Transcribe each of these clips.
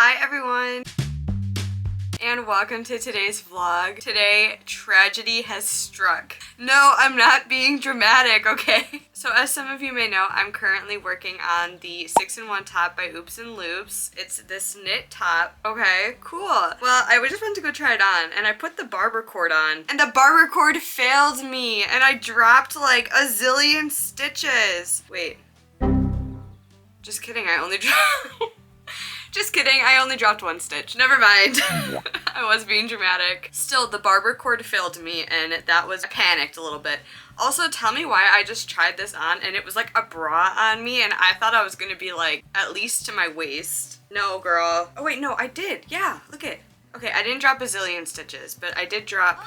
Hi everyone, and welcome to today's vlog. Today, tragedy has struck. No, I'm not being dramatic, okay? So as some of you may know, I'm currently working on the 6-in-1 top by Oops and Loops. It's this knit top. Okay, cool. Well, I just went to go try it on, and I put the barber cord on, and the barber cord failed me, and I dropped like a zillion stitches. Wait. Just kidding, I only dropped... Just kidding, I only dropped one stitch. Never mind. I was being dramatic. Still, the barber cord failed me, and I panicked a little bit. Also, tell me why I just tried this on and it was like a bra on me, and I thought I was gonna be like at least to my waist. No, girl. Oh wait, no, I did. Yeah, look it. Okay, I didn't drop a zillion stitches, but I did drop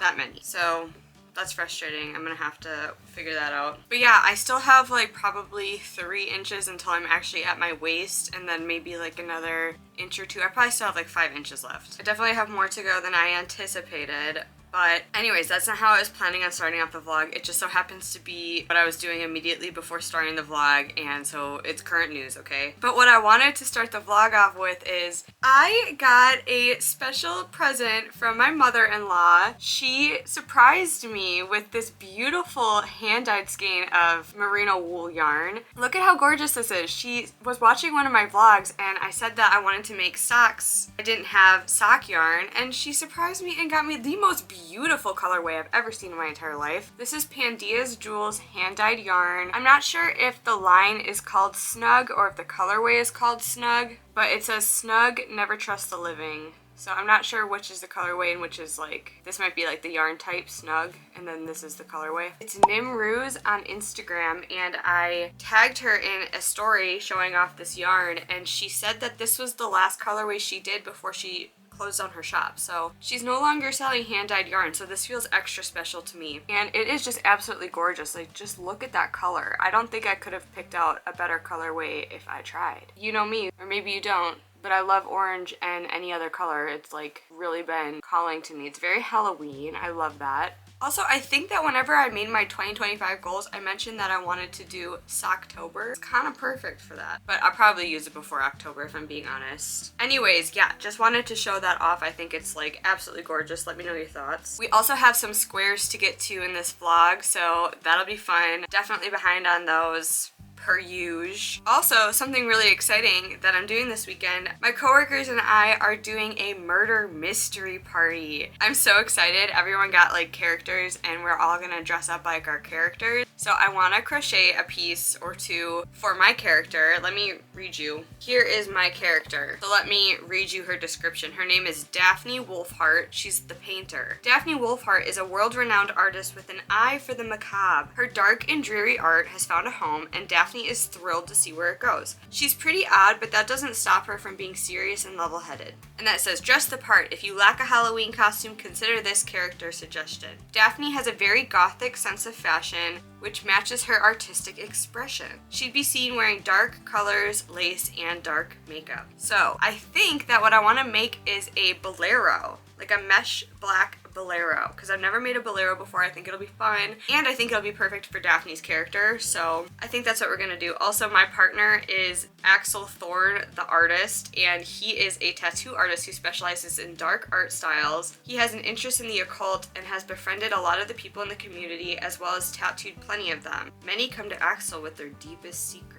that many. So that's frustrating. I'm gonna have to figure that out. But yeah, I still have like probably 3 inches until I'm actually at my waist, and then maybe like another inch or 2. I probably still have like 5 inches left. I definitely have more to go than I anticipated. But anyways, that's not how I was planning on starting off the vlog. It just so happens to be what I was doing immediately before starting the vlog, and so it's current news, okay? But what I wanted to start the vlog off with is I got a special present from my mother-in-law. She surprised me with this beautiful hand-dyed skein of merino wool yarn. Look at how gorgeous this is. She was watching one of my vlogs, and I said that I wanted to make socks. I didn't have sock yarn, and she surprised me and got me the most beautiful colorway I've ever seen in my entire life. This is Pandia's Jewels hand-dyed yarn. I'm not sure if the line is called Snug or if the colorway is called Snug, but it says Snug, Never Trust the Living. So I'm not sure which is the colorway and which is like, this might be like the yarn type Snug, and then this is the colorway. It's Nimruz on Instagram, and I tagged her in a story showing off this yarn, and she said that this was the last colorway she did before she closed down her shop. So she's no longer selling hand-dyed yarn, so this feels extra special to me. And it is just absolutely gorgeous. Like, just look at that color. I don't think I could have picked out a better colorway if I tried. You know me, or maybe you don't, but I love orange and any other color. It's like really been calling to me. It's very Halloween. I love that. Also, I think that whenever I made my 2025 goals, I mentioned that I wanted to do Socktober. It's kind of perfect for that, but I'll probably use it before October if I'm being honest. Anyways, yeah, just wanted to show that off. I think it's like absolutely gorgeous. Let me know your thoughts. We also have some squares to get to in this vlog, so that'll be fun. Definitely behind on those, per usual. Also, something really exciting that I'm doing this weekend, my coworkers and I are doing a murder mystery party. I'm so excited. Everyone got like characters, and we're all gonna dress up like our characters. So I want to crochet a piece or two for my character. Let me read you. Here is my character. So let me read you her description. Her name is Daphne Wolfheart. She's the painter. Daphne Wolfheart is a world-renowned artist with an eye for the macabre. Her dark and dreary art has found a home, and Daphne is thrilled to see where it goes. She's pretty odd, but that doesn't stop her from being serious and level-headed. And that says, dress the part. If you lack a Halloween costume, consider this character suggestion. Daphne has a very gothic sense of fashion, which matches her artistic expression. She'd be seen wearing dark colors, lace, and dark makeup. So I think that what I want to make is a bolero, like a mesh black bolero, because I've never made a bolero before. I think it'll be fun, and I think it'll be perfect for Daphne's character, so I think that's what we're gonna do. Also, my partner is Axel Thorne, the artist, and he is a tattoo artist who specializes in dark art styles. He has an interest in the occult and has befriended a lot of the people in the community, as well as tattooed plenty of them. Many come to Axel with their deepest secrets.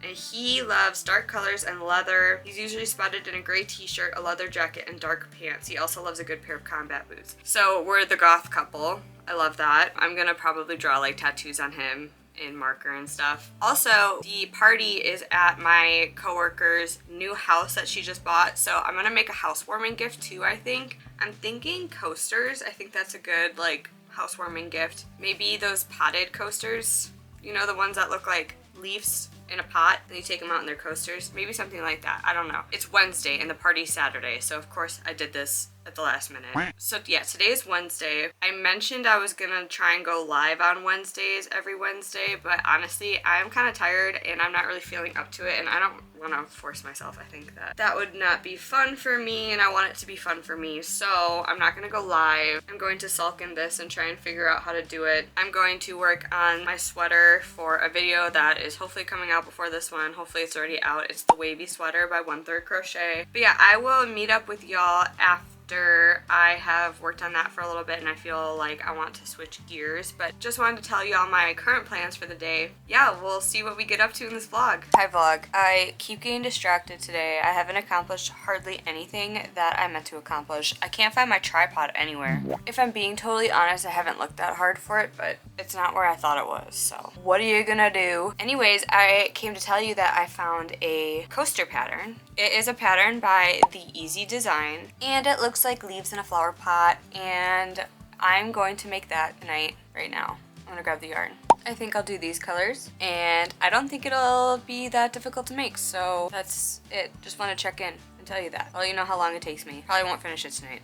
And he loves dark colors and leather. He's usually spotted in a gray t-shirt, a leather jacket, and dark pants. He also loves a good pair of combat boots. So we're the goth couple. I love that. I'm gonna probably draw like tattoos on him in marker and stuff. Also, the party is at my coworker's new house that she just bought, so I'm gonna make a housewarming gift too, I think. I'm thinking coasters. I think that's a good like housewarming gift. Maybe those potted coasters, you know, the ones that look like leaves in a pot, then you take them out in their coasters. Maybe something like that. I don't know. It's Wednesday and the party's Saturday, so of course I did this at the last minute. So yeah, today is Wednesday. I mentioned I was gonna try and go live on Wednesdays every Wednesday, but honestly, I'm kind of tired and I'm not really feeling up to it, and I don't want to force myself. I think that would not be fun for me, and I want it to be fun for me, so I'm not gonna go live. I'm going to sulk in this and try and figure out how to do it. I'm going to work on my sweater for a video that is hopefully coming out before this one. Hopefully it's already out. It's the wavy sweater by 1/3 Crochet. But yeah, I will meet up with y'all after I have worked on that for a little bit and I feel like I want to switch gears, but just wanted to tell you all my current plans for the day. Yeah, we'll see what we get up to in this vlog. Hi vlog. I keep getting distracted today. I haven't accomplished hardly anything that I meant to accomplish. I can't find my tripod anywhere. If I'm being totally honest, I haven't looked that hard for it, but it's not where I thought it was, so what are you gonna do? Anyways, I came to tell you that I found a coaster pattern. It is a pattern by The Easy Design, and it looks like leaves in a flower pot, and I'm going to make that tonight, right now. I'm gonna grab the yarn. I think I'll do these colors, and I don't think it'll be that difficult to make, so that's it. Just want to check in and tell you that. I'll let you know how long it takes me. Probably won't finish it tonight.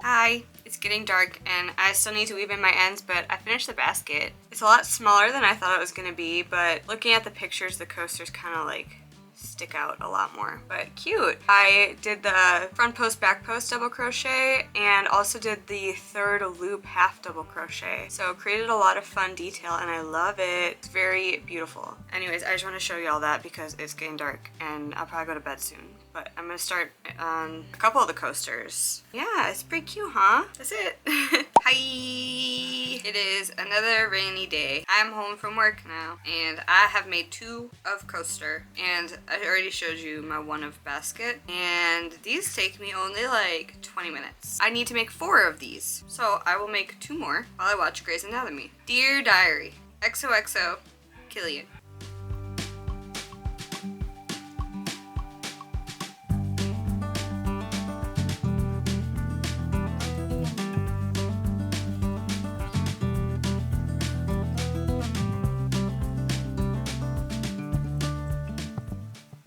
Hi. It's getting dark and I still need to weave in my ends, but I finished the basket. It's a lot smaller than I thought it was gonna be, but looking at the pictures, the coasters kind of like stick out a lot more, but cute. I did the front post, back post double crochet and also did the third loop half double crochet. So created a lot of fun detail and I love it. It's very beautiful. Anyways, I just want to show you all that because it's getting dark and I'll probably go to bed soon. But I'm gonna start on a couple of the coasters. Yeah, it's pretty cute, huh? That's it. Hi! It is another rainy day. I'm home from work now, and I have made 2 of coaster, and I already showed you my 1 of basket, and these take me only like 20 minutes. I need to make 4 of these, so I will make 2 more while I watch Grey's Anatomy. Dear Diary, XOXO, Killian.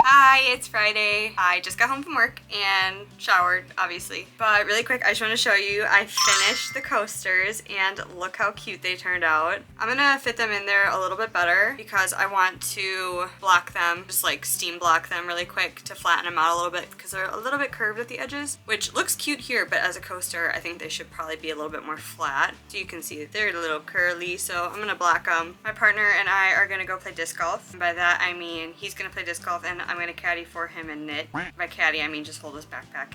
Hi, it's Friday. I just got home from work and showered, obviously. But really quick, I just want to show you, I finished the coasters and look how cute they turned out. I'm gonna fit them in there a little bit better because I want to block them, just like steam block them really quick to flatten them out a little bit because they're a little bit curved at the edges, which looks cute here, but as a coaster, I think they should probably be a little bit more flat. So you can see they're a little curly, so I'm gonna block them. My partner and I are gonna go play disc golf. And by that, I mean he's gonna play disc golf and I'm gonna caddy for him and knit. By caddy, I mean just hold his backpack.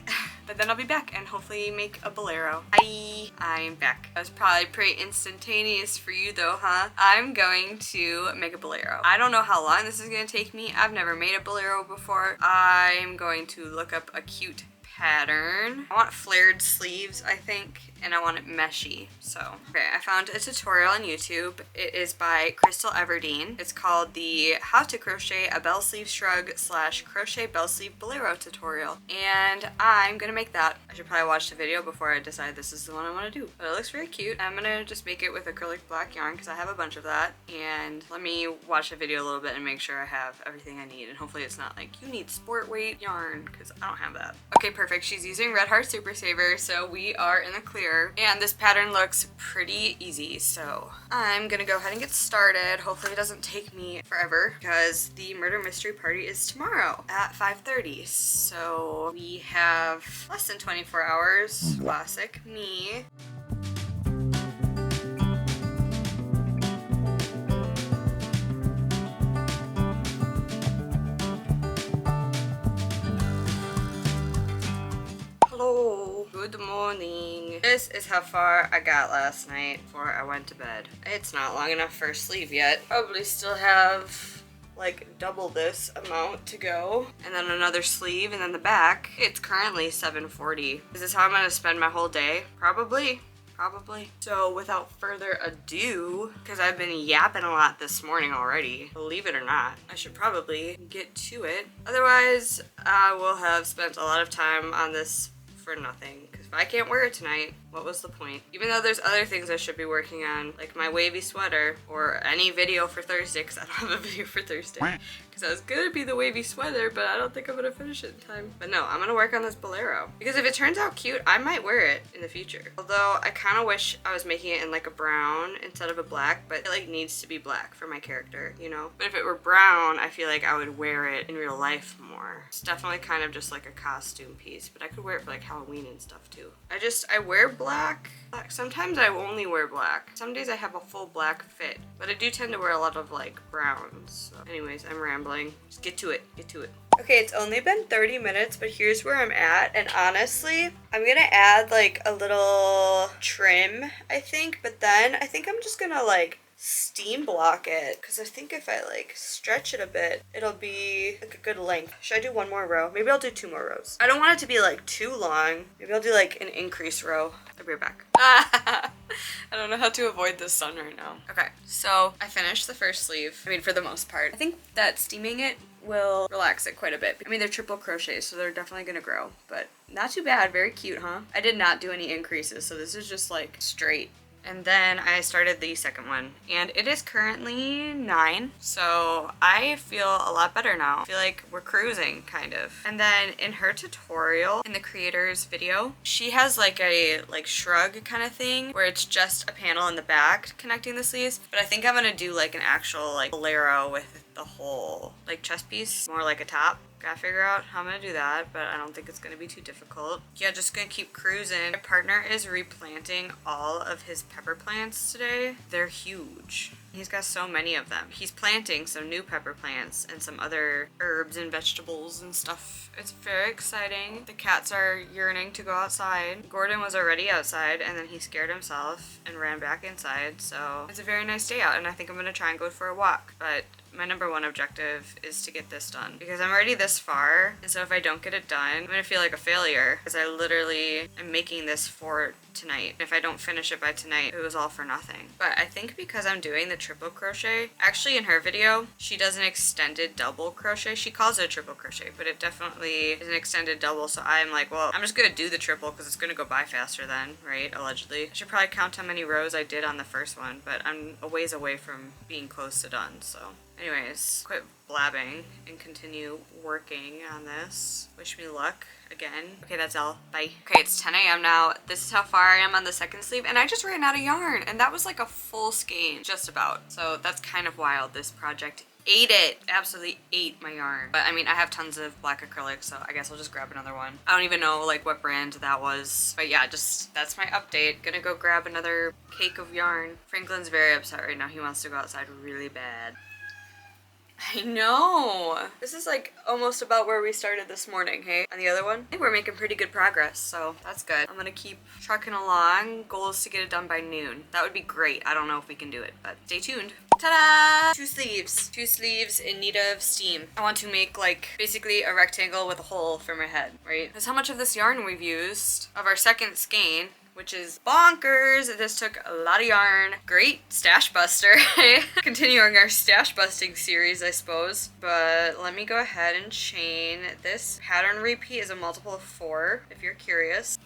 But then I'll be back and hopefully make a bolero. Hi, I'm back. That was probably pretty instantaneous for you though, huh? I'm going to make a bolero. I don't know how long this is gonna take me. I've never made a bolero before. I'm going to look up a cute pattern. I want flared sleeves, I think, and I want it meshy. So, okay, I found a tutorial on YouTube. It is by Crystal Everdeen. It's called the How to Crochet a Bell Sleeve Shrug / Crochet Bell Sleeve Bolero tutorial. And I'm gonna make that. I should probably watch the video before I decide this is the one I want to do. But it looks very cute. I'm gonna just make it with acrylic black yarn because I have a bunch of that. And let me watch the video a little bit and make sure I have everything I need. And hopefully it's not like, you need sport weight yarn, because I don't have that. Okay, perfect. She's using Red Heart Super Saver, so we are in the clear. And this pattern looks pretty easy, so I'm gonna go ahead and get started. Hopefully it doesn't take me forever because the murder mystery party is tomorrow at 5:30. So we have less than 24 hours. Classic me. Hello, good morning. This is how far I got last night before I went to bed. It's not long enough for a sleeve yet. Probably still have like double this amount to go, and then another sleeve, and then the back. It's currently 7:40. Is this how I'm gonna spend my whole day? Probably. So without further ado, because I've been yapping a lot this morning already, believe it or not, I should probably get to it. Otherwise, I will have spent a lot of time on this for nothing, because If I can't wear it tonight, what was the point? Even though there's other things I should be working on, like my wavy sweater or any video for Thursday, because I don't have a video for Thursday. Because I was gonna be the wavy sweater, but I don't think I'm gonna finish it in time. But no, I'm gonna work on this Bolero. Because if it turns out cute, I might wear it in the future. Although I kind of wish I was making it in like a brown instead of a black, but it like needs to be black for my character, you know? But if it were brown, I feel like I would wear it in real life more. It's definitely kind of just like a costume piece, but I could wear it for like Halloween and stuff too. I wear black. Sometimes I only wear black. Some days I have a full black fit, but I do tend to wear a lot of like browns. So anyways, I'm rambling. Just get to it, get to it. Okay, it's only been 30 minutes, but here's where I'm at. And honestly, I'm gonna add like a little trim, I think, but then I think I'm just gonna like steam block it, because I think if I like stretch it a bit, it'll be like a good length. Should I do one more row? Maybe I'll do 2 more rows. I don't want it to be like too long. Maybe I'll do like an increase row. I'll be right back. I don't know how to avoid the sun right now. Okay, so I finished the first sleeve. I mean, for the most part. I think that steaming it will relax it quite a bit. I mean, they're triple crochets, so they're definitely gonna grow, but not too bad. Very cute, huh? I did not do any increases, so this is just like straight. And then I started the second one, and it is currently 9, so I feel a lot better now. I feel like we're cruising, kind of. And then in her tutorial, in the creator's video, she has like a shrug kind of thing, where it's just a panel in the back connecting the sleeves, but I think I'm gonna do like an actual like Bolero with the whole like chest piece, more like a top. Gotta figure out how I'm gonna do that, but I don't think it's gonna be too difficult. Yeah, just gonna keep cruising. My partner is replanting all of his pepper plants today. They're huge. He's got so many of them. He's planting some new pepper plants and some other herbs and vegetables and stuff. It's very exciting. The cats are yearning to go outside. Gordon was already outside, and then he scared himself and ran back inside, so it's a very nice day out, and I think I'm gonna try and go for a walk. But my number one objective is to get this done, because I'm already this far, and so if I don't get it done, I'm gonna feel like a failure, because I literally am making this for tonight. If I don't finish it by tonight, it was all for nothing. But I think because I'm doing the triple crochet, actually in her video, she does an extended double crochet. She calls it a triple crochet, but it definitely is an extended double, so I'm like, well, I'm just gonna do the triple because it's gonna go by faster then, right? Allegedly. I should probably count how many rows I did on the first one, but I'm a ways away from being close to done, so. Anyways, quit blabbing and continue working on this. Wish me luck again. Okay, that's all. Bye. Okay, it's 10 a.m. now. This is how far I am on the second sleeve, and I just ran out of yarn, and that was like a full skein, just about. So that's kind of wild. This project ate it. Absolutely ate my yarn. But I mean, I have tons of black acrylic, so I guess I'll just grab another one. I don't even know like what brand that was. But yeah, just that's my update. Gonna go grab another cake of yarn. Franklin's very upset right now. He wants to go outside really bad. I know. This is like almost about where we started this morning, hey? On the other one, I think we're making pretty good progress, so that's good. I'm gonna keep trucking along. Goal is to get it done by noon. That would be great. I don't know if we can do it, but stay tuned. Ta-da! 2 sleeves. 2 sleeves in need of steam. I want to make like basically a rectangle with a hole for my head, right? That's how much of this yarn we've used of our second skein, which is bonkers. This took a lot of yarn. Great stash buster. Continuing our stash busting series, I suppose. But let me go ahead and chain. This pattern repeat is a multiple of 4, if you're curious.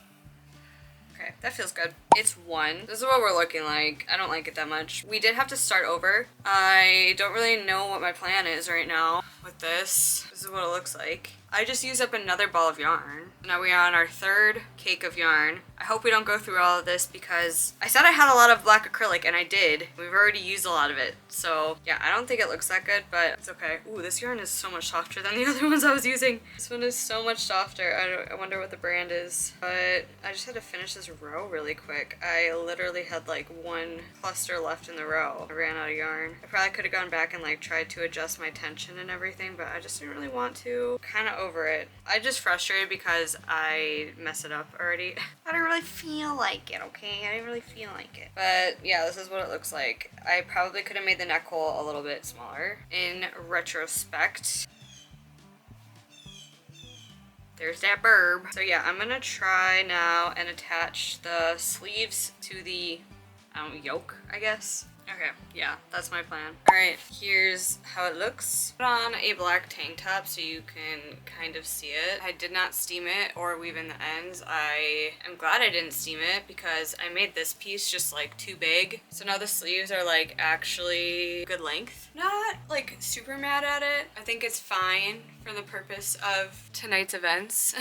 Okay, that feels good. It's 1. This is what we're looking like. I don't like it that much. We did have to start over. I don't really know what my plan is right now with this. This is what it looks like. I just used up another ball of yarn. Now we are on our 3rd cake of yarn. I hope we don't go through all of this because I said I had a lot of black acrylic, and I did. We've already used a lot of it. So yeah, I don't think it looks that good, but it's okay. Ooh, this yarn is so much softer than the other ones I was using. This one is so much softer. I wonder what the brand is. But I just had to finish this row really quick. I literally had like 1 cluster left in the row. I ran out of yarn. I probably could have gone back and like tried to adjust my tension and everything, but I just didn't really want to. Kind of over it. I'm just frustrated because I messed it up already. I don't really feel like it, okay? I didn't really feel like it. But yeah, this is what it looks like. I probably could have made the neck hole a little bit smaller in retrospect. There's that burb. So yeah, I'm gonna try now and attach the sleeves to the yoke, I guess. Okay, yeah, that's my plan. Alright, here's how it looks. Put on a black tank top so you can kind of see it. I did not steam it or weave in the ends. I am glad I didn't steam it because I made this piece just like too big. So now the sleeves are like actually good length. Not like super mad at it. I think it's fine for the purpose of tonight's events.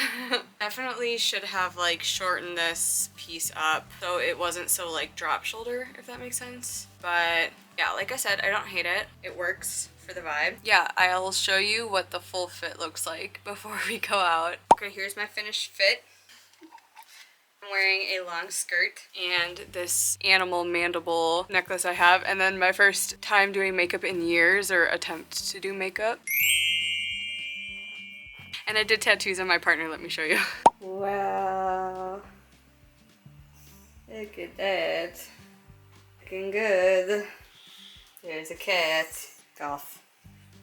Definitely should have like shortened this piece up so it wasn't so like drop shoulder, if that makes sense. But yeah, like I said, I don't hate it. It works for the vibe. Yeah, I'll show you what the full fit looks like before we go out. Okay, here's my finished fit. I'm wearing a long skirt and this animal mandible necklace I have, and then my first time doing makeup in years, or attempt to do makeup. And I did tattoos on my partner, let me show you. Wow. Look at that. Looking good. There's a cat. Golf.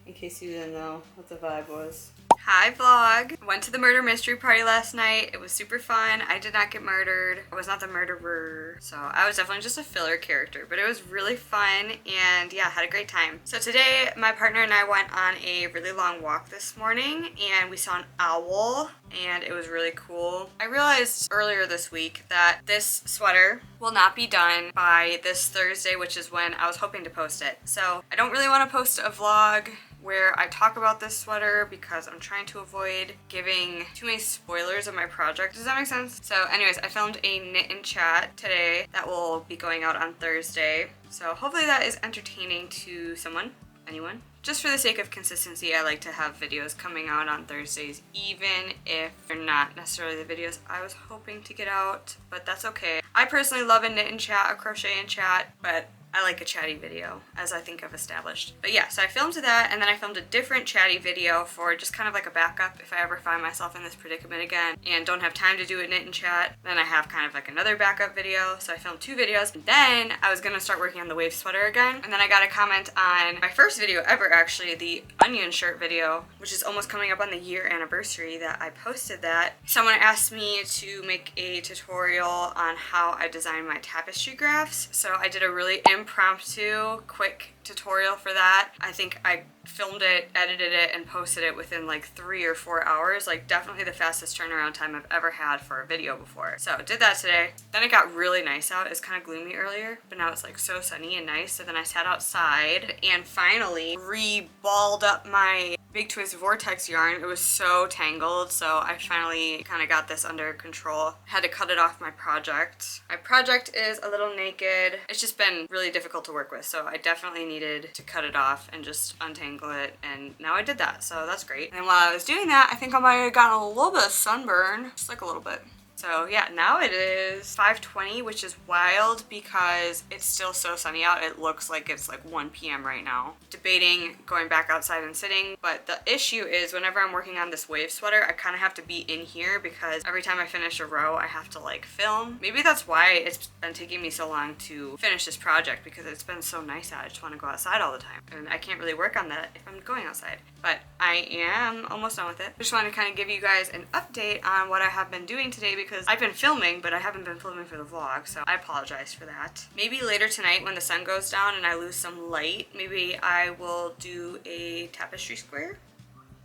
In case you didn't know what the vibe was. Hi vlog! I went to the murder mystery party last night. It was super fun. I did not get murdered. I was not the murderer. So I was definitely just a filler character, but it was really fun and yeah, had a great time. So today my partner and I went on a really long walk this morning and we saw an owl and it was really cool. I realized earlier this week that this sweater will not be done by this Thursday, which is when I was hoping to post it. So I don't really want to post a vlog where I talk about this sweater because I'm trying to avoid giving too many spoilers of my project. Does that make sense? So anyways, I filmed a knit and chat today that will be going out on Thursday. So hopefully that is entertaining to someone, anyone. Just for the sake of consistency, I like to have videos coming out on Thursdays, even if they're not necessarily the videos I was hoping to get out, but that's okay. I personally love a knit and chat, a crochet and chat, but I like a chatty video, as I think I've established. But yeah, so I filmed that, and then I filmed a different chatty video for just kind of like a backup if I ever find myself in this predicament again and don't have time to do a knit and chat. Then I have kind of like another backup video, so I filmed 2 videos. And then I was gonna start working on the wave sweater again, and then I got a comment on my first video ever, actually, the onion shirt video, which is almost coming up on the year anniversary that I posted that. Someone asked me to make a tutorial on how I design my tapestry graphs, so I did a really impromptu, quick tutorial for that. I think I filmed it, edited it, and posted it within like 3 or 4 hours. Like definitely the fastest turnaround time I've ever had for a video before. So did that today. Then it got really nice out. It was kind of gloomy earlier, but now it's like so sunny and nice. So then I sat outside and finally re-balled up my Big Twist Vortex yarn. It was so tangled, so I finally kind of got this under control. I had to cut it off my project. My project is a little naked. It's just been really difficult to work with, so I definitely needed to cut it off and just untangle it, and now I did that, so that's great. And while I was doing that, I think I might have gotten a little bit of sunburn, just like a little bit. So yeah, now it is 5:20, which is wild because it's still so sunny out. It looks like it's like 1 p.m. right now. Debating going back outside and sitting, but the issue is whenever I'm working on this wave sweater, I kind of have to be in here because every time I finish a row, I have to like film. Maybe that's why it's been taking me so long to finish this project, because it's been so nice out. I just want to go outside all the time, and I can't really work on that if I'm going outside. But I am almost done with it. I just wanted to kind of give you guys an update on what I have been doing today, because I've been filming, but I haven't been filming for the vlog, so I apologize for that. Maybe later tonight when the sun goes down and I lose some light, maybe I will do a tapestry square.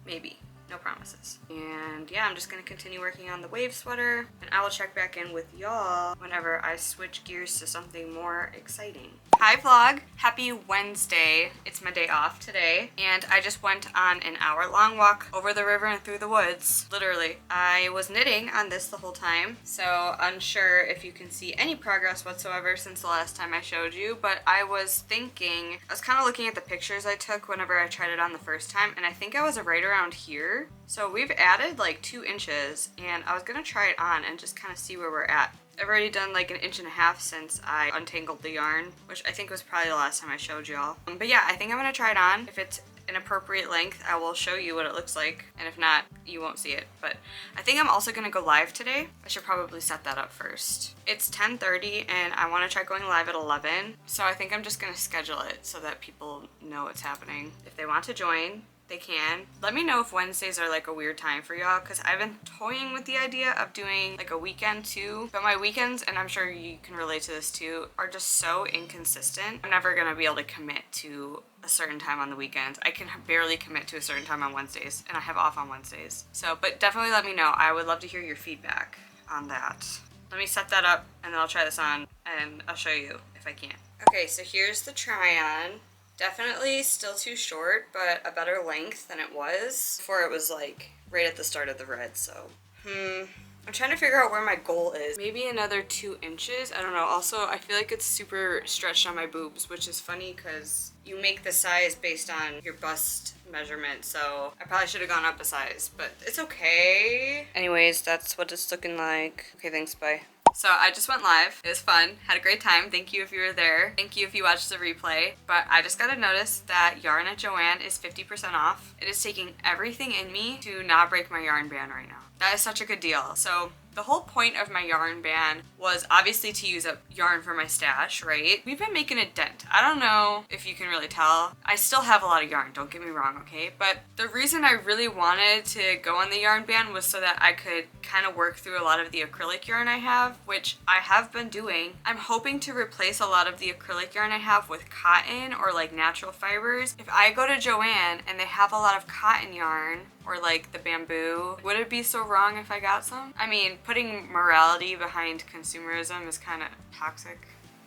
Maybe. No promises. And yeah, I'm just gonna continue working on the wave sweater, and I will check back in with y'all whenever I switch gears to something more exciting. Hi vlog! Happy Wednesday. It's my day off today, and I just went on an hour-long walk over the river and through the woods. Literally. I was knitting on this the whole time, so unsure if you can see any progress whatsoever since the last time I showed you, but I was thinking, I was kind of looking at the pictures I took whenever I tried it on the first time, and I think I was right around here. So we've added like 2 inches, and I was gonna try it on and just kind of see where we're at. I've already done like 1.5 inches since I untangled the yarn, which I think was probably the last time I showed y'all. But yeah, I think I'm gonna try it on. If it's an appropriate length, I will show you what it looks like, and if not, you won't see it. But I think I'm also gonna go live today. I should probably set that up first. It's 10:30 and I want to try going live at 11, so I think I'm just gonna schedule it so that people know what's happening. If they want to join, they can. Let me know if Wednesdays are like a weird time for y'all, because I've been toying with the idea of doing like a weekend too. But my weekends, and I'm sure you can relate to this too, are just so inconsistent. I'm never gonna be able to commit to a certain time on the weekends. I can barely commit to a certain time on Wednesdays, and I have off on Wednesdays. So, but definitely let me know. I would love to hear your feedback on that. Let me set that up and then I'll try this on and I'll show you if I can. Okay, so here's the try-on. Definitely still too short, but a better length than it was before. It was like right at the start of the red, so. I'm trying to figure out where my goal is. Maybe another 2 inches, I don't know. Also, I feel like it's super stretched on my boobs, which is funny because you make the size based on your bust measurement, so I probably should have gone up a size, but it's okay. Anyways, that's what it's looking like. Okay, thanks, bye. So I just went live. It was fun. Had a great time. Thank you if you were there. Thank you if you watched the replay. But I just got to notice that yarn at Joann is 50% off. It is taking everything in me to not break my yarn ban right now. That is such a good deal. So the whole point of my yarn ban was obviously to use up yarn for my stash, right? We've been making a dent. I don't know if you can really tell. I still have a lot of yarn, don't get me wrong, okay? But the reason I really wanted to go on the yarn ban was so that I could kind of work through a lot of the acrylic yarn I have, which I have been doing. I'm hoping to replace a lot of the acrylic yarn I have with cotton or like natural fibers. If I go to Joann and they have a lot of cotton yarn, or like the bamboo, would it be so wrong if I got some? I mean, putting morality behind consumerism is kind of toxic,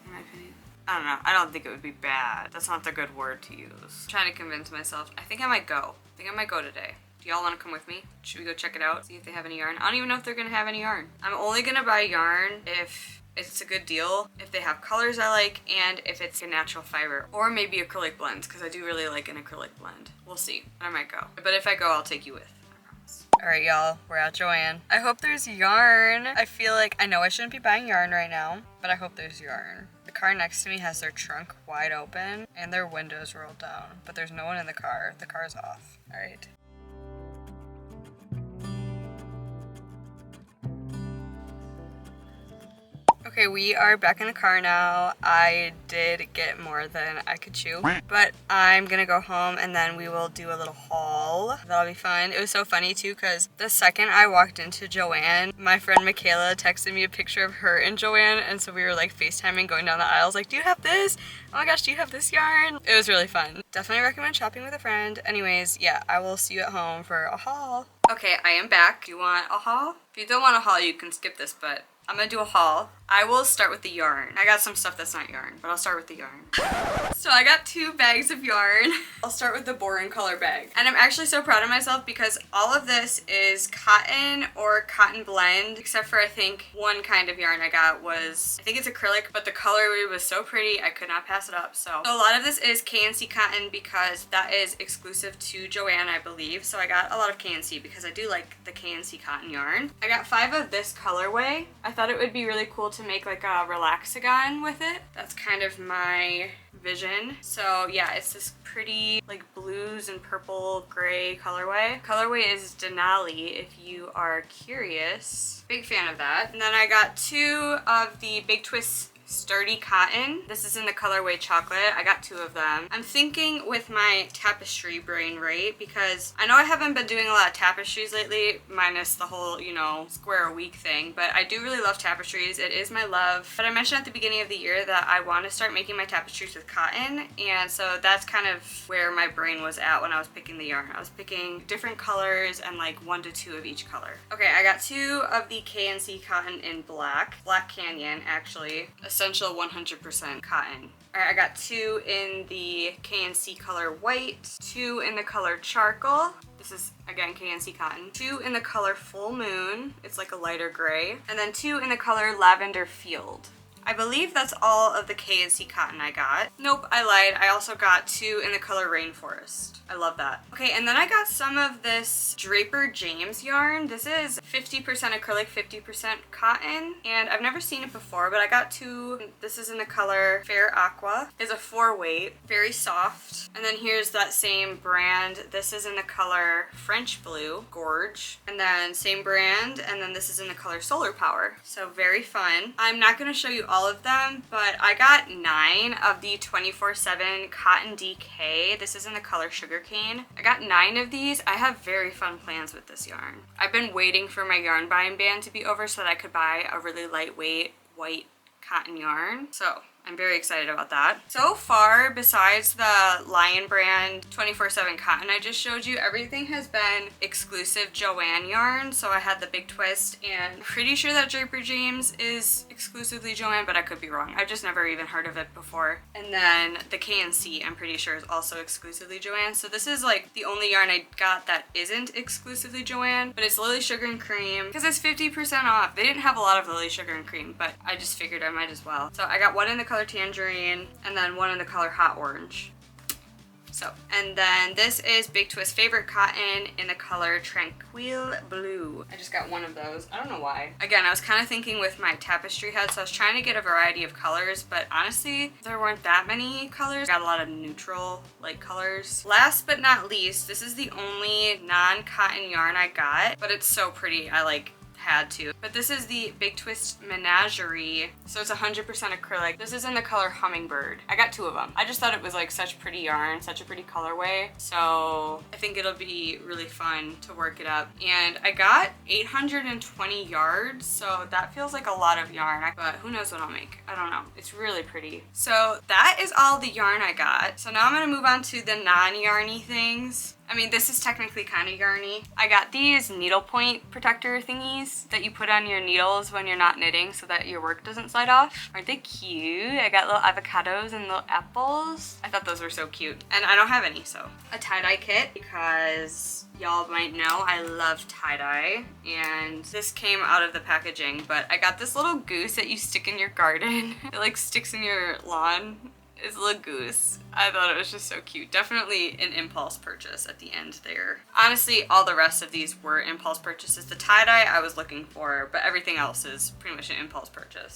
in my opinion. I don't know. I don't think it would be bad. That's not the good word to use. I'm trying to convince myself. I think I might go. I think I might go today. Do y'all want to come with me? Should we go check it out? See if they have any yarn? I don't even know if they're going to have any yarn. I'm only going to buy yarn if it's a good deal, if they have colors I like, and if it's a natural fiber, or maybe acrylic blends, because I do really like an acrylic blend. We'll see. I might go. But if I go, I'll take you with. I promise. Alright, y'all. We're at Joann. I hope there's yarn. I feel like, I know I shouldn't be buying yarn right now, but I hope there's yarn. The car next to me has their trunk wide open and their windows rolled down, but there's no one in the car. The car's off. Alright. Okay, we are back in the car now. I did get more than I could chew, but I'm gonna go home and then we will do a little haul. That'll be fun. It was so funny too, because the second I walked into Joann, my friend Michaela texted me a picture of her and Joann, and so we were like FaceTiming going down the aisles like, do you have this? Oh my gosh, do you have this yarn? It was really fun. Definitely recommend shopping with a friend. Anyways, yeah, I will see you at home for a haul. Okay, I am back. Do you want a haul? If you don't want a haul, you can skip this, but I'm gonna do a haul. I will start with the yarn. I got some stuff that's not yarn, but I'll start with the yarn. So I got 2 bags of yarn. I'll start with the boring color bag. And I'm actually so proud of myself because all of this is cotton or cotton blend, except for I think one kind of yarn I got was, I think it's acrylic, but the colorway was so pretty, I could not pass it up. So a lot of this is KNC cotton because that is exclusive to Joann, I believe. So I got a lot of KNC because I do like the KNC cotton yarn. I got 5 of this colorway. I thought it would be really cool to make like a relaxagon with it. That's kind of my vision. So yeah, it's this pretty like blues and purple gray colorway. Colorway is Denali if you are curious. Big fan of that. And then I got 2 of the Big Twist sturdy cotton. This is in the colorway chocolate. I got 2 of them. I'm thinking with my tapestry brain, right? Because I know I haven't been doing a lot of tapestries lately, minus the whole, you know, square a week thing, but I do really love tapestries. It is my love. But I mentioned at the beginning of the year that I want to start making my tapestries with cotton, and so that's kind of where my brain was at when I was picking the yarn. I was picking different colors and like 1 to 2 of each color. Okay, I got 2 of the KNC cotton in black. Black Canyon, actually. Essential 100% cotton. Alright, I got 2 in the KNC color white, 2 in the color charcoal. This is, again, KNC cotton. 2 in the color full moon. It's like a lighter gray. And then 2 in the color lavender field. I believe that's all of the KNC cotton I got. Nope, I lied. I also got 2 in the color rainforest. I love that. Okay, and then I got some of this Draper James yarn. This is 50% acrylic, 50% cotton, and I've never seen it before, but I got 2. This is in the color Fair Aqua. It's a 4-weight, very soft. And then here's that same brand. This is in the color French Blue, Gorge. And then same brand, and then this is in the color Solar Power. So very fun. I'm not gonna show you all of them, but I got 9 of the 24/7 Cotton DK. This is in the color Sugarcane. I got 9 of these. I have very fun plans with this yarn. I've been waiting for my yarn buying ban to be over so that I could buy a really lightweight white cotton yarn. So I'm very excited about that. So far, besides the Lion brand 24/7 cotton I just showed you, everything has been exclusive Joann yarn. So I had the Big Twist, and I'm pretty sure that Draper James is exclusively Joann, but I could be wrong. I've just never even heard of it before. And then the KNC, I'm pretty sure, is also exclusively Joann. So this is like the only yarn I got that isn't exclusively Joann, but it's Lily Sugar and Cream because it's 50% off. They didn't have a lot of Lily Sugar and Cream, but I just figured I might as well. So I got one in the color Tangerine and then one in the color Hot Orange. So, and then this is Big Twist Favorite Cotton in the color Tranquil Blue. I just got one of those. I don't know why. Again, I was kind of thinking with my tapestry head, so I was trying to get a variety of colors, but honestly, there weren't that many colors. I got a lot of neutral like colors. Last but not least, this is the only non-cotton yarn I got, but it's so pretty. I like had to. But this is the Big Twist Menagerie. So it's 100% acrylic. This is in the color Hummingbird. I got 2 of them. I just thought it was like such pretty yarn, such a pretty colorway. So I think it'll be really fun to work it up. And I got 820 yards, so that feels like a lot of yarn, but who knows what I'll make. I don't know. It's really pretty. So that is all the yarn I got. So now I'm gonna move on to the non-yarny things. I mean, this is technically kind of yarny. I got these needlepoint protector thingies that you put on your needles when you're not knitting so that your work doesn't slide off. Aren't they cute? I got little avocados and little apples. I thought those were so cute. And I don't have any, so. A tie-dye kit because y'all might know I love tie-dye, and this came out of the packaging, but I got this little goose that you stick in your garden. It like sticks in your lawn. It's a little goose. I thought it was just so cute. Definitely an impulse purchase at the end there. Honestly, all the rest of these were impulse purchases. The tie-dye I was looking for, but everything else is pretty much an impulse purchase.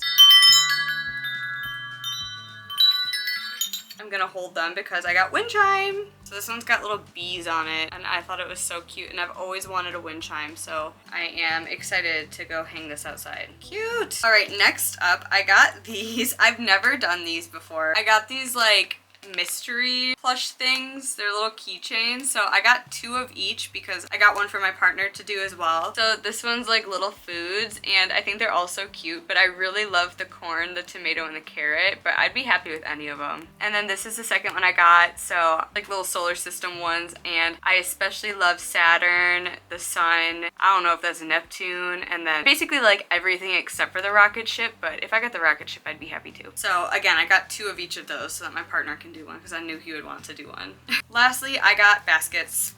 I'm gonna hold them because I got wind chime. So this one's got little bees on it, and I thought it was so cute, and I've always wanted a wind chime, so I am excited to go hang this outside. Cute! All right, next up, I got these. I've never done these before. I got these like mystery plush things. They're little keychains, so I got 2 of each because I got one for my partner to do as well. So this one's like little foods, and I think they're all so cute, but I really love the corn, the tomato, and the carrot, but I'd be happy with any of them. And then this is the second one I got, so like little solar system ones, and I especially love Saturn, the sun, I don't know if that's Neptune, and then basically like everything except for the rocket ship, but if I got the rocket ship, I'd be happy too. So again, I got 2 of each of those so that my partner can do one because I knew he would want to do one. Lastly, I got baskets.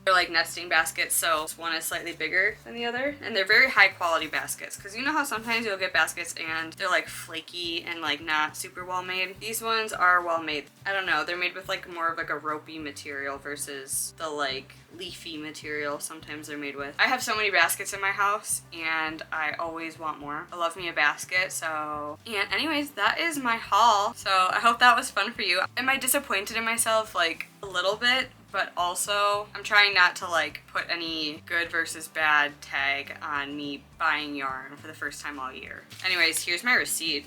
They're like nesting baskets, so one is slightly bigger than the other, and they're very high quality baskets because you know how sometimes you'll get baskets and they're like flaky and like not super well made. These ones are well made. I don't know, they're made with like more of like a ropey material versus the like leafy material sometimes they're made with. I have so many baskets in my house and I always want more. I love me a basket, so. And anyways, that is my haul. So I hope that was fun for you. Am I disappointed in myself? Like a little bit, but also I'm trying not to like put any good versus bad tag on me buying yarn for the first time all year. Anyways, here's my receipt.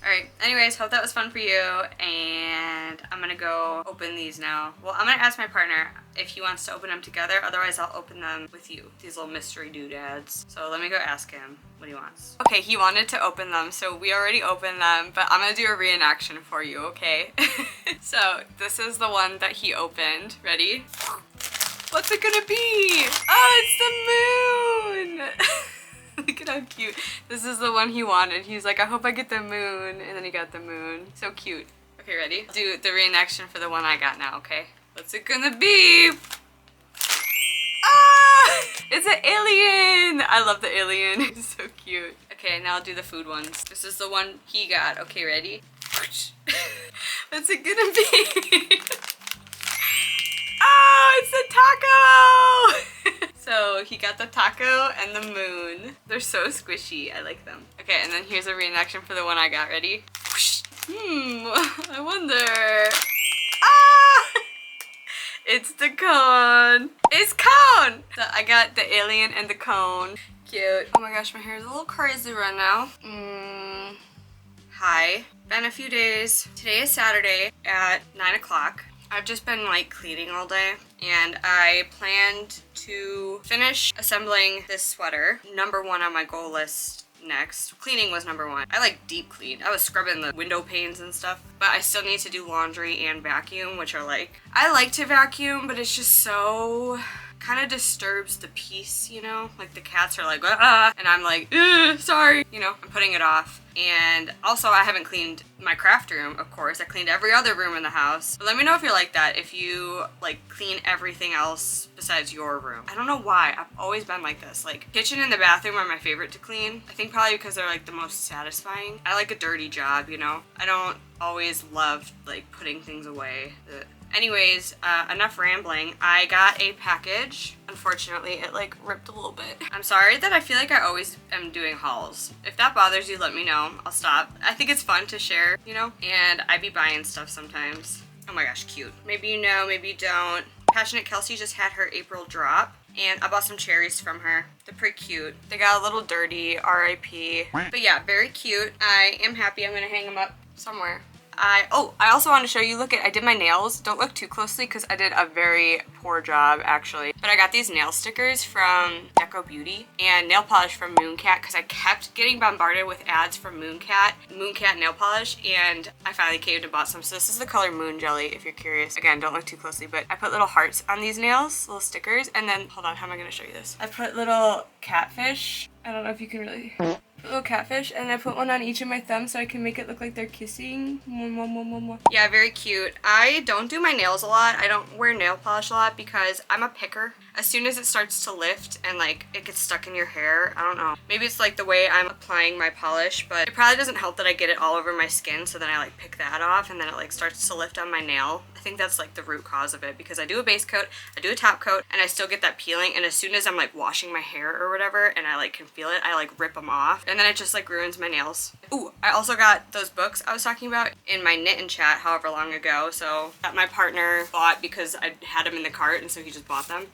Alright, anyways, hope that was fun for you, and I'm gonna go open these now. Well, I'm gonna ask my partner if he wants to open them together, otherwise I'll open them with you. These little mystery doodads. So let me go ask him what he wants. Okay, he wanted to open them, so we already opened them, but I'm gonna do a reenaction for you, okay? So this is the one that he opened. Ready? What's it gonna be? Oh, it's the moon! Look at how cute. This is the one he wanted. He was like, I hope I get the moon. And then he got the moon. So cute. Okay, ready? I'll do the reenaction for the one I got now, okay? What's it gonna be? Ah! It's an alien! I love the alien. It's so cute. Okay, now I'll do the food ones. This is the one he got. Okay, ready? What's it gonna be? Oh, it's a taco! So he got the taco and the moon. They're so squishy. I like them. Okay, and then here's a reenaction for the one I got. Ready? I wonder. Ah! It's the cone. It's cone! So I got the alien and the cone. Cute. Oh my gosh, my hair is a little crazy right now. Hi. Been a few days. Today is Saturday at 9 o'clock. I've just been like cleaning all day and I planned to finish assembling this sweater. Number one on my goal list next. Cleaning was number one. I like deep clean. I was scrubbing the window panes and stuff, but I still need to do laundry and vacuum, which are like, I like to vacuum, but it's just so kind of disturbs the peace, you know? Like the cats are like, ah, and I'm like, sorry, you know, I'm putting it off. And also I haven't cleaned my craft room, of course. I cleaned every other room in the house. But let me know if you're like that, if you like clean everything else besides your room. I don't know why, I've always been like this. Like kitchen and the bathroom are my favorite to clean. I think probably because they're like the most satisfying. I like a dirty job, you know? I don't always love like putting things away. Anyways, enough rambling. I got a package. Unfortunately, it like ripped a little bit. I'm sorry that I feel like I always am doing hauls. If that bothers you, let me know. I'll stop. I think it's fun to share, you know? And I be buying stuff sometimes. Oh my gosh, cute. Maybe you know, maybe you don't. Passionate Kelsey just had her April drop. And I bought some cherries from her. They're pretty cute. They got a little dirty, RIP. But yeah, very cute. I am happy. I'm gonna hang them up somewhere. I also want to show you, look at, I did my nails. Don't look too closely because I did a very poor job actually. But I got these nail stickers from Deco Beauty and nail polish from Mooncat because I kept getting bombarded with ads from Mooncat nail polish, and I finally caved and bought some. So this is the color Moon Jelly if you're curious. Again, don't look too closely, but I put little hearts on these nails, little stickers, and then, hold on, how am I going to show you this? I put little catfish. I don't know if you can really... little catfish, and I put one on each of my thumbs so I can make it look like they're kissing. Yeah, very cute. I don't do my nails a lot. I don't wear nail polish a lot because I'm a picker. As soon as it starts to lift and like it gets stuck in your hair, I don't know. Maybe it's like the way I'm applying my polish, but it probably doesn't help that I get it all over my skin, so then I like pick that off and then it like starts to lift on my nail. I think that's like the root cause of it because I do a base coat, I do a top coat, and I still get that peeling, and as soon as I'm like washing my hair or whatever and I like can feel it, I like rip them off, and then it just like ruins my nails. Ooh, I also got those books I was talking about in my knit and chat however long ago, so that my partner bought because I had them in the cart and so he just bought them.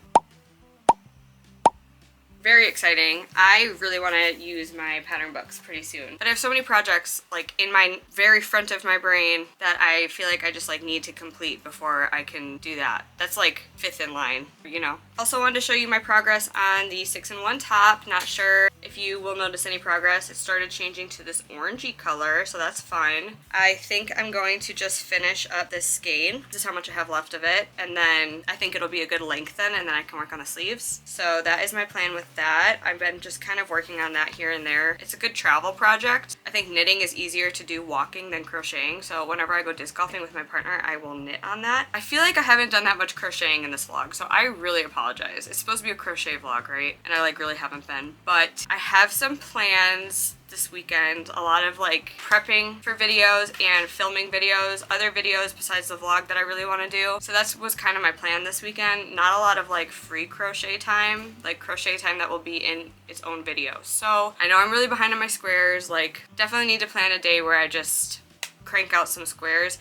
Very exciting. I really want to use my pattern books pretty soon. But I have so many projects like in my very front of my brain that I feel like I just like need to complete before I can do that. That's like fifth in line, you know. Also wanted to show you my progress on the 6-in-1 top. Not sure if you will notice any progress. It started changing to this orangey color, so that's fun. I think I'm going to just finish up this skein. This is how much I have left of it. And then I think it'll be a good length then, and then I can work on the sleeves. So that is my plan with that. I've been just kind of working on that here and there. It's a good travel project. I think knitting is easier to do walking than crocheting, so whenever I go disc golfing with my partner, I will knit on that. I feel like I haven't done that much crocheting in this vlog, so I really apologize. It's supposed to be a crochet vlog, right? And I like really haven't been, but I have some plans this weekend. A lot of like prepping for videos and filming videos, other videos besides the vlog that I really want to do. So that was kind of my plan this weekend. Not a lot of like free crochet time, like crochet time that will be in its own video. So I know I'm really behind on my squares, like definitely need to plan a day where I just crank out some squares.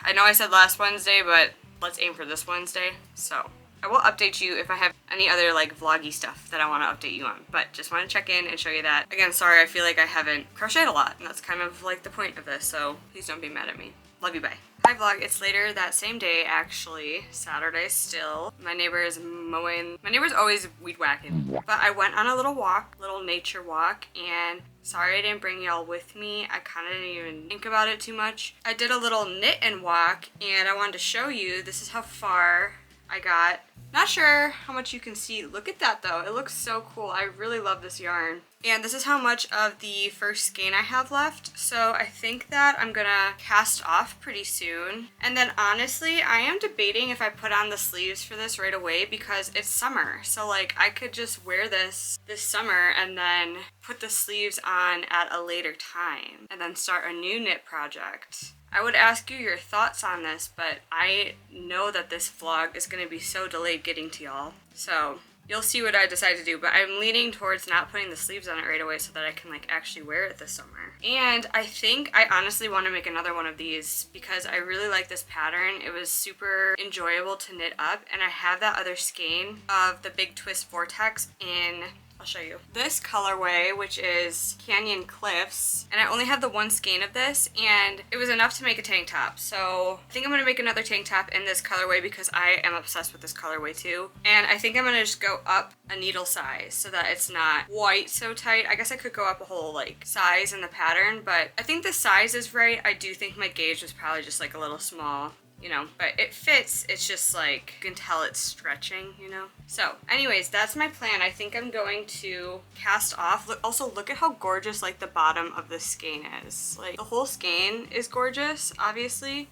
I know I said last Wednesday, but let's aim for this Wednesday. So I will update you if I have any other like vloggy stuff that I want to update you on, but just want to check in and show you that. Again, sorry, I feel like I haven't crocheted a lot, and that's kind of like the point of this, so please don't be mad at me. Love you, bye. Hi vlog, it's later that same day actually, Saturday still. My neighbor is mowing, my neighbor's always weed whacking, but I went on a little walk, little nature walk, and sorry I didn't bring y'all with me. I kind of didn't even think about it too much. I did a little knit and walk, and I wanted to show you, this is how far I got. Not sure how much you can see. Look at that though. It looks so cool. I really love this yarn. And this is how much of the first skein I have left. So I think that I'm gonna cast off pretty soon. And then honestly, I am debating if I put on the sleeves for this right away because it's summer. So like I could just wear this summer and then put the sleeves on at a later time and then start a new knit project. I would ask you your thoughts on this, but I know that this vlog is going to be so delayed getting to y'all. So you'll see what I decide to do, but I'm leaning towards not putting the sleeves on it right away so that I can like actually wear it this summer. And I think I honestly want to make another one of these because I really like this pattern. It was super enjoyable to knit up, and I have that other skein of the Big Twist Vortex in I'll show you. This colorway, which is Canyon Cliffs, and I only have the one skein of this, and it was enough to make a tank top. So I think I'm gonna make another tank top in this colorway because I am obsessed with this colorway too. And I think I'm gonna just go up a needle size so that it's not quite so tight. I guess I could go up a whole like size in the pattern, but I think the size is right. I do think my gauge was probably just like a little small, you know, but it fits. It's just like, you can tell it's stretching, you know? So anyways, that's my plan. I think I'm going to cast off. Also, look at how gorgeous like the bottom of this skein is. Like the whole skein is gorgeous, obviously,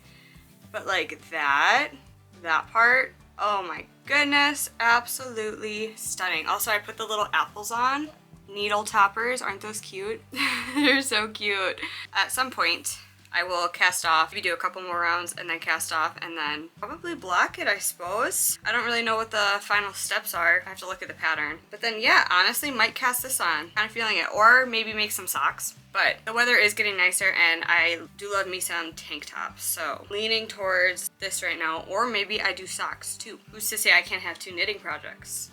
but like that part, oh my goodness, absolutely stunning. Also, I put the little apples on. Needle toppers, aren't those cute? They're so cute. At some point, I will cast off, maybe do a couple more rounds and then cast off and then probably block it, I suppose. I don't really know what the final steps are. I have to look at the pattern. But then yeah, honestly, might cast this on. Kind of feeling it. Or maybe make some socks. But the weather is getting nicer and I do love me some tank tops. So leaning towards this right now. Or maybe I do socks too. Who's to say I can't have two knitting projects?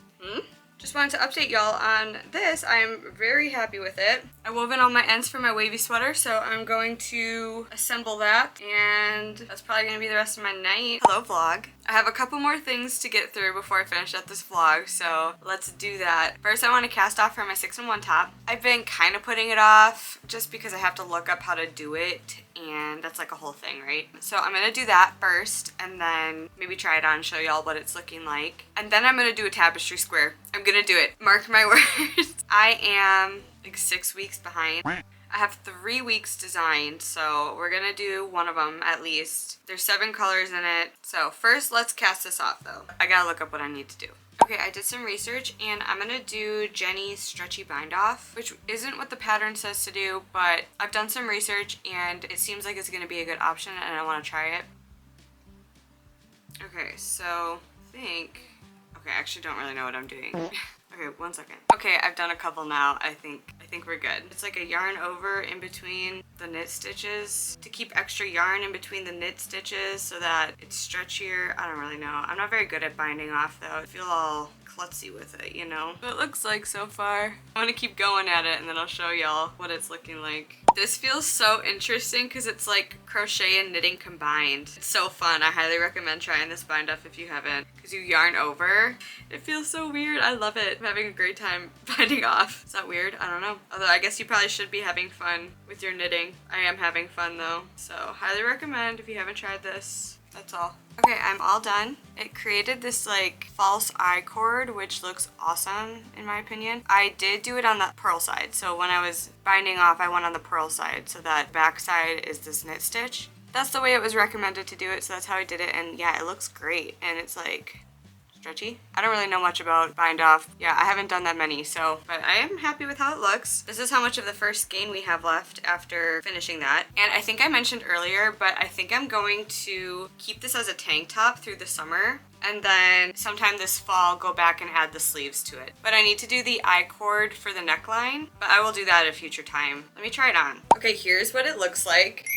Just wanted to update y'all on this. I'm very happy with it. I wove in all my ends for my wavy sweater, so I'm going to assemble that, and that's probably going to be the rest of my night. Hello, vlog. I have a couple more things to get through before I finish up this vlog, so let's do that. First, I want to cast off for my 6-in-1 top. I've been kind of putting it off just because I have to look up how to do it, and that's like a whole thing, right? So I'm going to do that first, and then maybe try it on and show y'all what it's looking like. And then I'm going to do a tapestry square. I'm going to do it. Mark my words. I am like 6 weeks behind. I have 3 weeks designed, so we're gonna do one of them at least. There's 7 colors in it. So first, let's cast this off though. I gotta look up what I need to do. Okay, I did some research and I'm gonna do Jenny's stretchy bind off, which isn't what the pattern says to do, but I've done some research and it seems like it's gonna be a good option and I wanna try it. Okay, so I think, okay, I actually don't really know what I'm doing. Okay, 1 second. Okay, I've done a couple now. I think we're good. It's like a yarn over in between the knit stitches to keep extra yarn in between the knit stitches so that it's stretchier. I don't really know. I'm not very good at binding off though. I feel all klutzy with it, you know? What it looks like so far. I'm gonna keep going at it and then I'll show y'all what it's looking like. This feels so interesting because it's like crochet and knitting combined. It's so fun. I highly recommend trying this bind off if you haven't, because you yarn over. It feels so weird. I love it. I'm having a great time binding off. Is that weird? I don't know. Although I guess you probably should be having fun with your knitting. I am having fun though. So highly recommend if you haven't tried this. That's all. Okay, I'm all done. It created this like false eye cord, which looks awesome in my opinion. I did do it on the purl side. So when I was binding off, I went on the purl side. So that back side is this knit stitch. That's the way it was recommended to do it. So that's how I did it. And yeah, it looks great. And it's like stretchy. I don't really know much about bind off. Yeah, I haven't done that many, so, but I am happy with how it looks. This is how much of the first skein we have left after finishing that. And I think I mentioned earlier, but I think I'm going to keep this as a tank top through the summer. And then sometime this fall, go back and add the sleeves to it. But I need to do the eye cord for the neckline, but I will do that at a future time. Let me try it on. Okay, here's what it looks like.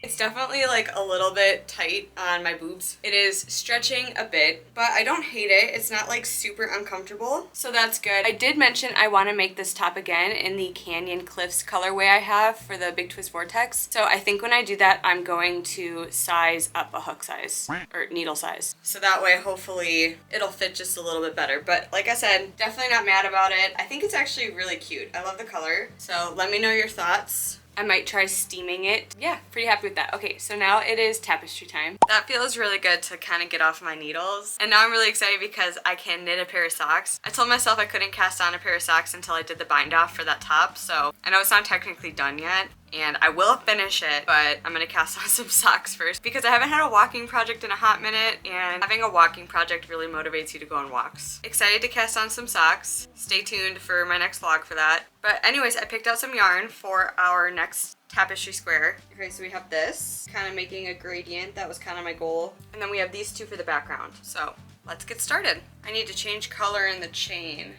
It's definitely like a little bit tight on my boobs. It is stretching a bit, but I don't hate it. It's not like super uncomfortable, so that's good. I did mention I want to make this top again in the Canyon Cliffs colorway I have for the Big Twist Vortex. So I think when I do that, I'm going to size up a hook size or needle size. So that way, hopefully it'll fit just a little bit better. But like I said, definitely not mad about it. I think it's actually really cute. I love the color. So let me know your thoughts. I might try steaming it. Yeah, pretty happy with that. Okay, so now it is tapestry time. That feels really good to kind of get off my needles. And now I'm really excited because I can knit a pair of socks. I told myself I couldn't cast on a pair of socks until I did the bind off for that top, so I know it's not technically done yet. And I will finish it, but I'm gonna cast on some socks first because I haven't had a walking project in a hot minute, and having a walking project really motivates you to go on walks. Excited to cast on some socks. Stay tuned for my next vlog for that. But anyways, I picked out some yarn for our next tapestry square. Okay, so we have this, kind of making a gradient. That was kind of my goal. And then we have these two for the background. So let's get started. I need to change color in the chain.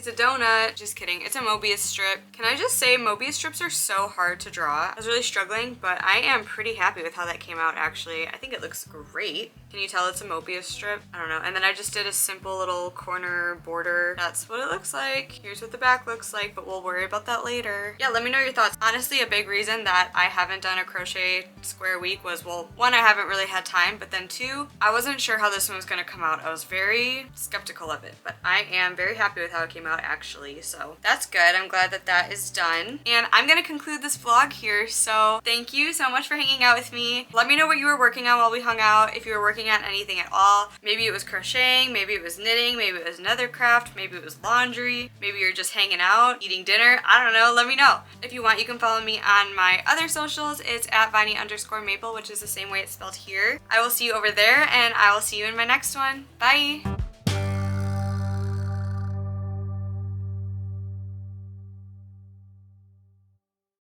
It's a donut. Just kidding. It's a Mobius strip. Can I just say Mobius strips are so hard to draw? I was really struggling, but I am pretty happy with how that came out actually. I think it looks great. Can you tell it's a Mobius strip? I don't know. And then I just did a simple little corner border. That's what it looks like. Here's what the back looks like, but we'll worry about that later. Yeah, let me know your thoughts. Honestly, a big reason that I haven't done a crochet square week was, well, one, I haven't really had time, but then two, I wasn't sure how this one was gonna come out. I was very skeptical of it, but I am very happy with how it came out actually, so that's good. I'm glad that that is done. And I'm gonna conclude this vlog here, so thank you so much for hanging out with me. Let me know what you were working on while we hung out, if you were working on anything at all. Maybe it was crocheting, maybe it was knitting, maybe it was another craft, maybe it was laundry, maybe you're just hanging out, eating dinner. I don't know, let me know. If you want, you can follow me on my other socials. It's at Viney_Maple, which is the same way it's spelled here. I will see you over there, and I will see you in my next one. Bye!